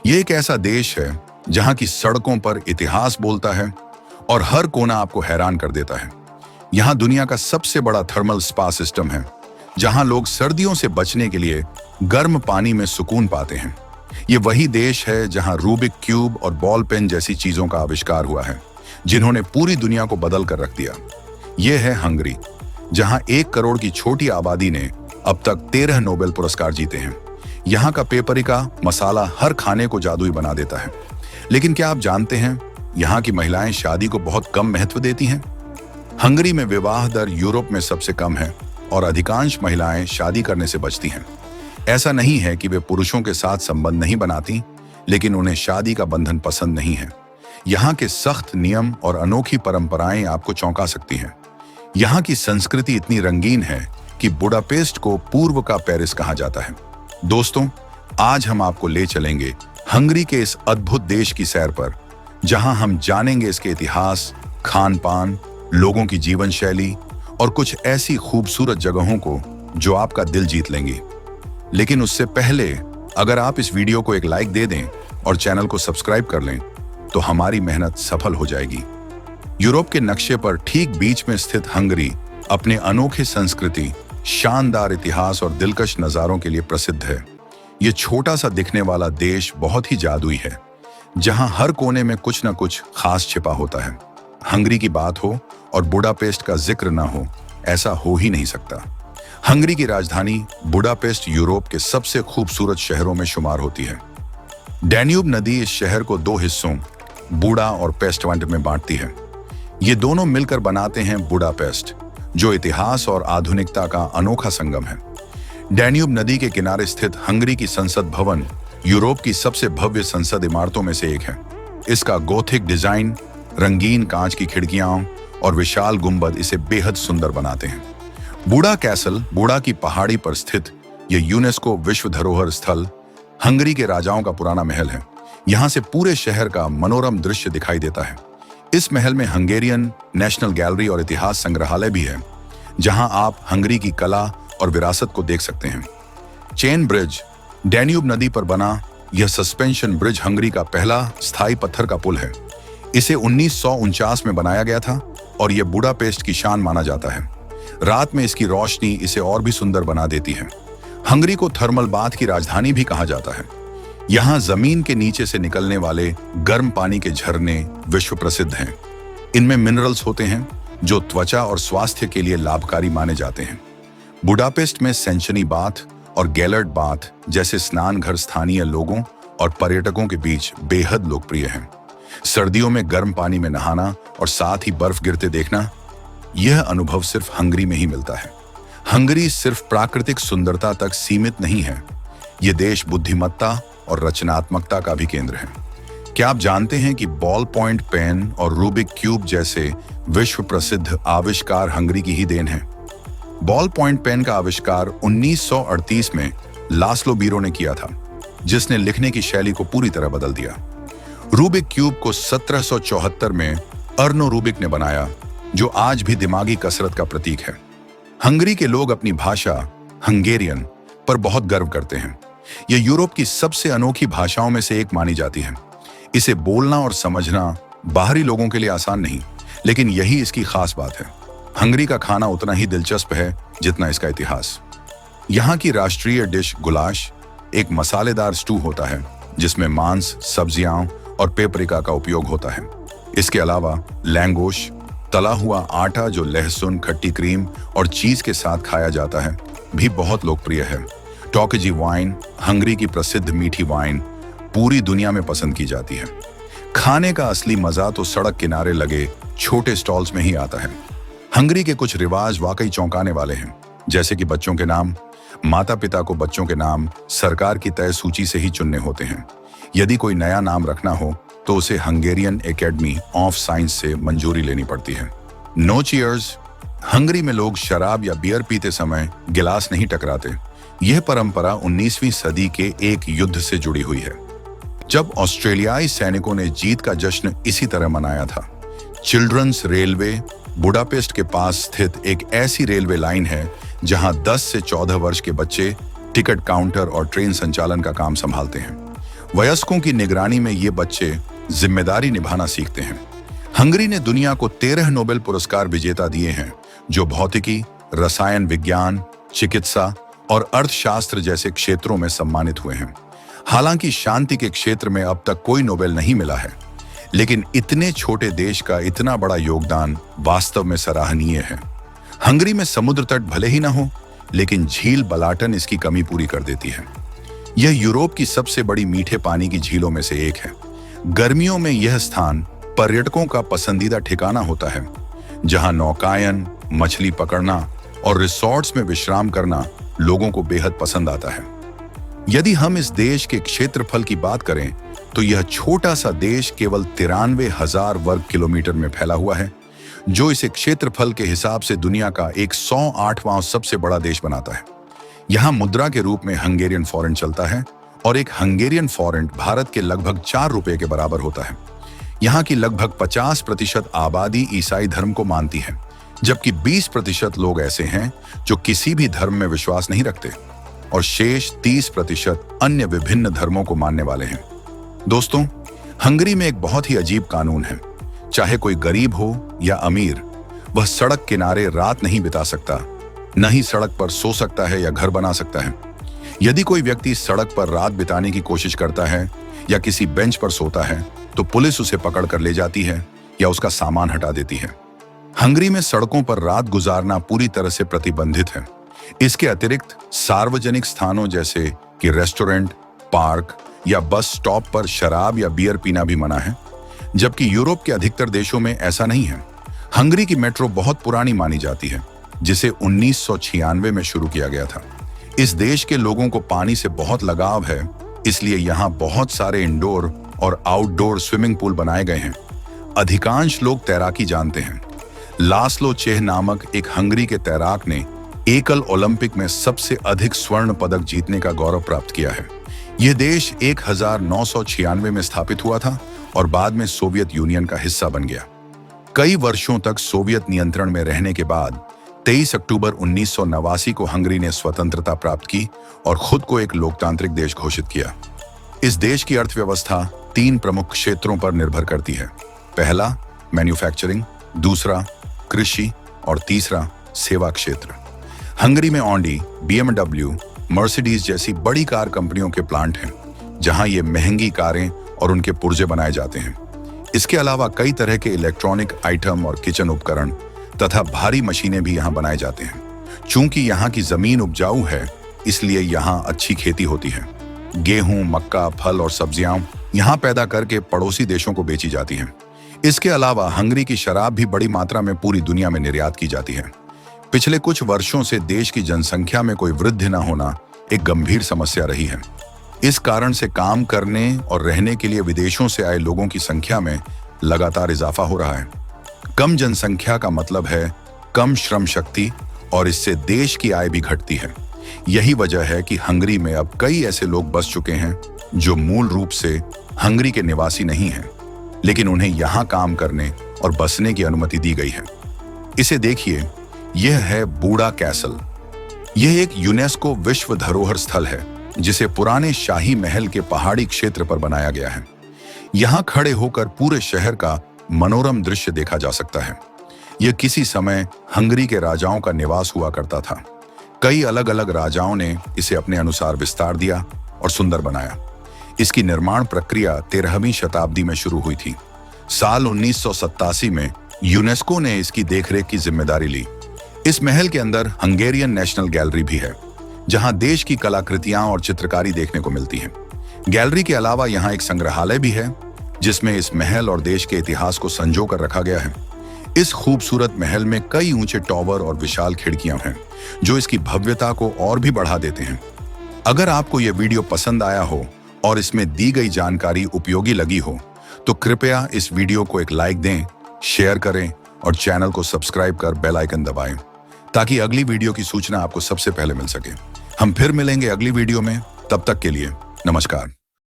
ये एक ऐसा देश है जहां की सड़कों पर इतिहास बोलता है और हर कोना आपको हैरान कर देता है। यहाँ दुनिया का सबसे बड़ा थर्मल स्पा सिस्टम है, जहां लोग सर्दियों से बचने के लिए गर्म पानी में सुकून पाते हैं। ये वही देश है जहां रूबिक क्यूब और बॉल पेन जैसी चीजों का आविष्कार हुआ है, जिन्होंने पूरी दुनिया को बदल कर रख दिया। ये है हंगरी, जहां 1 करोड़ की छोटी आबादी ने अब तक 13 नोबेल पुरस्कार जीते हैं। यहाँ का पेपरिका मसाला हर खाने को जादुई बना देता है। लेकिन क्या आप जानते हैं, यहाँ की महिलाएं शादी को बहुत कम महत्व देती हैं। हंगरी में विवाह दर यूरोप में सबसे कम है और अधिकांश महिलाएं शादी करने से बचती हैं। ऐसा नहीं है कि वे पुरुषों के साथ संबंध नहीं बनाती, लेकिन उन्हें शादी का बंधन पसंद नहीं है। यहाँ के सख्त नियम और अनोखी परंपराएं आपको चौंका सकती हैं। यहाँ की संस्कृति इतनी रंगीन है कि बुडापेस्ट को पूर्व का पेरिस कहा जाता है। दोस्तों, आज हम आपको ले चलेंगे हंगरी के इस अद्भुत देश की सैर पर, जहां हम जानेंगे इसके इतिहास, खान पान, लोगों की जीवन शैली और कुछ ऐसी खूबसूरत जगहों को जो आपका दिल जीत लेंगी। लेकिन उससे पहले अगर आप इस वीडियो को एक लाइक दे दें और चैनल को सब्सक्राइब कर लें, तो हमारी मेहनत सफल हो जाएगी। यूरोप के नक्शे पर ठीक बीच में स्थित हंगरी अपने अनोखे संस्कृति, शानदार इतिहास और दिलकश नज़ारों के लिए प्रसिद्ध है। ये छोटा सा दिखने वाला देश बहुत ही जादुई है, जहां हर कोने में कुछ न कुछ खास छिपा होता है। हंगरी की बात हो और बुडापेस्ट का जिक्र न हो, ऐसा हो ही नहीं सकता। हंगरी की राजधानी बुडापेस्ट यूरोप के सबसे खूबसूरत शहरों में शुमार होती है। डैन्यूब नदी इस शहर को 2 हिस्सों, बुडा और पेस्टवंट में बांटती है। ये दोनों मिलकर बनाते हैं बुडापेस्ट, जो इतिहास और आधुनिकता का अनोखा संगम है। डैन्यूब नदी के किनारे स्थित हंगरी की संसद भवन यूरोप की सबसे भव्य संसद इमारतों में से एक है। इसका गोथिक डिजाइन, रंगीन कांच की खिड़कियां और विशाल गुंबद इसे बेहद सुंदर बनाते हैं। बुडा कैसल, बुडा की पहाड़ी पर स्थित यह यूनेस्को विश्व धरोहर स्थल हंगरी के राजाओं का पुराना महल है। यहाँ से पूरे शहर का मनोरम दृश्य दिखाई देता है। इस महल में हंगेरियन नेशनल गैलरी और इतिहास संग्रहालय भी है, जहां आप हंगरी की कला और विरासत को देख सकते हैं। चेन ब्रिज, डैन्यूब नदी पर बना यह सस्पेंशन ब्रिज हंगरी का पहला स्थायी पत्थर का पुल है। इसे 1949 में बनाया गया था और यह बुडापेस्ट की शान माना जाता है। रात में इसकी रोशनी इसे और भी सुंदर बना देती है। हंगरी को थर्मल बाथ की राजधानी भी कहा जाता है। यहाँ जमीन के नीचे से निकलने वाले गर्म पानी के झरने विश्व प्रसिद्ध हैं। इनमें मिनरल्स होते हैं जो त्वचा और स्वास्थ्य के लिए लाभकारी माने जाते हैं। बुडापेस्ट में सेंचनी बाथ और गैलर्ड बाथ जैसे स्नान घर स्थानीय लोगों और पर्यटकों के बीच बेहद लोकप्रिय हैं। सर्दियों में गर्म पानी में नहाना और साथ ही बर्फ गिरते देखना, यह अनुभव सिर्फ हंगरी में ही मिलता है। हंगरी सिर्फ प्राकृतिक सुंदरता तक सीमित नहीं है, यह देश बुद्धिमत्ता और रचनात्मकता का भी केंद्र है। क्या आप जानते हैं कि बॉल पॉइंट पेन और रूबिक क्यूब जैसे विश्व प्रसिद्ध आविष्कार हंगरी की ही देन है? बॉल पॉइंट पेन का आविष्कार 1938 में लास्लो बीरो ने किया था, जिसने लिखने की शैली को पूरी तरह बदल दिया। रूबिक क्यूब को 1774 में अर्नो रूबिक ने बनाया, जो आज भी दिमागी कसरत का प्रतीक है। हंगरी के लोग अपनी भाषा हंगेरियन पर बहुत गर्व करते हैं। यह यूरोप की सबसे अनोखी भाषाओं में से एक मानी जाती है। इसे बोलना और समझना बाहरी लोगों के लिए आसान नहीं, लेकिन यही इसकी खास बात है। हंगरी का खाना उतना ही दिलचस्प है जितना इसका इतिहास। यहाँ की राष्ट्रीय डिश गुलाश एक मसालेदार स्टू होता है, जिसमें मांस, सब्जियां और पेपरिका का उपयोग होता है। इसके अलावा लैंगोश, तला हुआ आटा जो लहसुन, खट्टी क्रीम और चीज के साथ खाया जाता है, भी बहुत लोकप्रिय है। टॉकेजी वाइन, हंगरी की प्रसिद्ध मीठी वाइन, पूरी दुनिया में पसंद की जाती है। खाने का असली मजा तो सड़क किनारे लगे छोटे स्टॉल्स में ही आता है। हंगरी के कुछ रिवाज वाकई चौंकाने वाले हैं, जैसे कि बच्चों के नाम। माता पिता को बच्चों के नाम सरकार की तय सूची से ही चुनने होते हैं। यदि कोई नया नाम रखना हो तो उसे हंगेरियन एकेडमी ऑफ साइंस से मंजूरी लेनी पड़ती है। नो चीयर्स, हंगरी में लोग शराब या बियर पीते समय गिलास नहीं टकराते। यह परंपरा 19वीं सदी के एक युद्ध से जुड़ी हुई है, जब ऑस्ट्रेलियाई सैनिकों ने जीत का जश्न इसी तरह मनाया था। चिल्ड्रंस रेलवे बुडापेस्ट के पास स्थित एक ऐसी रेलवे लाइन है जहां 10 से 14 वर्ष के बच्चे टिकट काउंटर और ट्रेन संचालन का काम संभालते हैं। वयस्कों की निगरानी में ये बच्चे जिम्मेदारी निभाना सीखते हैं। हंगरी ने दुनिया को 13 नोबेल पुरस्कार विजेता दिए हैं, जो भौतिकी, रसायन विज्ञान, चिकित्सा और अर्थशास्त्र जैसे क्षेत्रों में सम्मानित हुए हैं। हालांकि शांति के क्षेत्र में अब तक कोई नोबेल नहीं मिला है, लेकिन इतने छोटे देश का इतना बड़ा योगदान वास्तव में सराहनीय है। हंगरी में समुद्र तट भले ही ना हो, लेकिन झील बलाटन इसकी कमी पूरी कर देती है। यह यूरोप की सबसे बड़ी मीठे पानी की झीलों में से एक है। गर्मियों में यह स्थान पर्यटकों का पसंदीदा ठिकाना होता है, जहां नौकायन, मछली पकड़ना और रिसोर्ट्स में विश्राम करना लोगों को बेहद पसंद आता है। यदि हम इस देश के क्षेत्रफल की बात करें, तो यह छोटा सा देश केवल 93,000 वर्ग किलोमीटर में फैला हुआ है, जो इसे क्षेत्रफल के हिसाब से दुनिया का 108वां सबसे बड़ा देश बनाता है। यहाँ मुद्रा के रूप में हंगेरियन फॉरेंट चलता है और एक हंगेरियन फॉरेंट भारत के लगभग 4 रुपए के बराबर होता है। यहाँ की लगभग 50% आबादी ईसाई धर्म को मानती है, जबकि 20% लोग ऐसे हैं जो किसी भी धर्म में विश्वास नहीं रखते और शेष 30% अन्य विभिन्न धर्मों को मानने वाले हैं। दोस्तों, हंगरी में एक बहुत ही अजीब कानून है। चाहे कोई गरीब हो या अमीर, वह सड़क किनारे रात नहीं बिता सकता, न ही सड़क पर सो सकता है या घर बना सकता है। यदि कोई व्यक्ति सड़क पर रात बिताने की कोशिश करता है या किसी बेंच पर सोता है, तो पुलिस उसे पकड़ कर ले जाती है या उसका सामान हटा देती है। हंगरी में सड़कों पर रात गुजारना पूरी तरह से प्रतिबंधित है। इसके अतिरिक्त सार्वजनिक स्थानों जैसे कि रेस्टोरेंट, पार्क या बस स्टॉप पर शराब या बियर पीना भी मना है, जबकि यूरोप के अधिकतर देशों में ऐसा नहीं है। हंगरी की मेट्रो बहुत पुरानी मानी जाती है, जिसे 1996 में शुरू किया गया था। इस देश के लोगों को पानी से बहुत लगाव है, इसलिए यहाँ बहुत सारे इंडोर और आउटडोर स्विमिंग पूल बनाए गए हैं। अधिकांश लोग तैराकी जानते हैं। लास्लो चेह नामक एक हंगरी के तैराक ने एकल ओलंपिक में सबसे अधिक स्वर्ण पदक जीतने का गौरव प्राप्त किया है। यह देश 1996 में स्थापित हुआ था और बाद में सोवियत यूनियन का हिस्सा बन गया। कई वर्षों तक सोवियत नियंत्रण में रहने के बाद 23 अक्टूबर 1989 को हंगरी ने स्वतंत्रता प्राप्त की और खुद को एक लोकतांत्रिक देश घोषित किया। इस देश की अर्थव्यवस्था 3 प्रमुख क्षेत्रों पर निर्भर करती है। पहला, मैन्युफैक्चरिंग, दूसरा, कृषि और तीसरा, सेवा क्षेत्र। हंगरी में ऑडी, BMW, मर्सिडीज जैसी बड़ी कार कंपनियों के प्लांट हैं, जहां ये महंगी कारें और उनके पुर्जे बनाए जाते हैं। इसके अलावा कई तरह के इलेक्ट्रॉनिक आइटम और किचन उपकरण तथा भारी मशीनें भी यहाँ बनाए जाते हैं। चूंकि यहाँ की जमीन उपजाऊ है, इसलिए यहाँ अच्छी खेती होती है। गेहूं, मक्का, फल और सब्जियां यहाँ पैदा करके पड़ोसी देशों को बेची जाती हैं। इसके अलावा हंगरी की शराब भी बड़ी मात्रा में पूरी दुनिया में निर्यात की जाती है। पिछले कुछ वर्षों से देश की जनसंख्या में कोई वृद्धि न होना एक गंभीर समस्या रही है। इस कारण से काम करने और रहने के लिए विदेशों से आए लोगों की संख्या में लगातार इजाफा हो रहा है। कम जनसंख्या का मतलब है कम श्रम शक्ति और इससे देश की आय भी घटती है। यही वजह है कि हंगरी में अब कई ऐसे लोग बस चुके हैं जो मूल रूप से हंगरी के निवासी नहीं हैं, लेकिन उन्हें यहाँ काम करने और बसने की अनुमति दी गई है। इसे देखिए, यह है बूढ़ा कैसल। यह एक यूनेस्को विश्व धरोहर स्थल है, जिसे पुराने शाही महल के पहाड़ी क्षेत्र पर बनाया गया है। यहाँ खड़े होकर पूरे शहर का मनोरम दृश्य देखा जा सकता है। यह किसी समय हंगरी के राजाओं का निवास हुआ करता था। कई अलग अलग राजाओं ने इसे अपने अनुसार विस्तार दिया और सुंदर बनाया। इसकी निर्माण प्रक्रिया 13वीं शताब्दी में शुरू हुई थी। साल 1987 में यूनेस्को ने इसकी देखरेख की जिम्मेदारी ली। इस महल के अंदर हंगेरियन नेशनल गैलरी भी है, जहां देश की कलाकृतियां और चित्रकारी देखने को मिलती हैं। गैलरी के अलावा यहाँ एक संग्रहालय भी है, जिसमें इस महल और देश के इतिहास को संजो कर रखा गया है। इस खूबसूरत महल में कई ऊंचे टॉवर और विशाल खिड़कियां हैं, जो इसकी भव्यता को और भी बढ़ा देते हैं। अगर आपको यह वीडियो पसंद आया हो और इसमें दी गई जानकारी उपयोगी लगी हो, तो कृपया इस वीडियो को एक लाइक दें, शेयर करें और चैनल को सब्सक्राइब कर बेल आइकन दबाएं, ताकि अगली वीडियो की सूचना आपको सबसे पहले मिल सके। हम फिर मिलेंगे अगली वीडियो में। तब तक के लिए नमस्कार।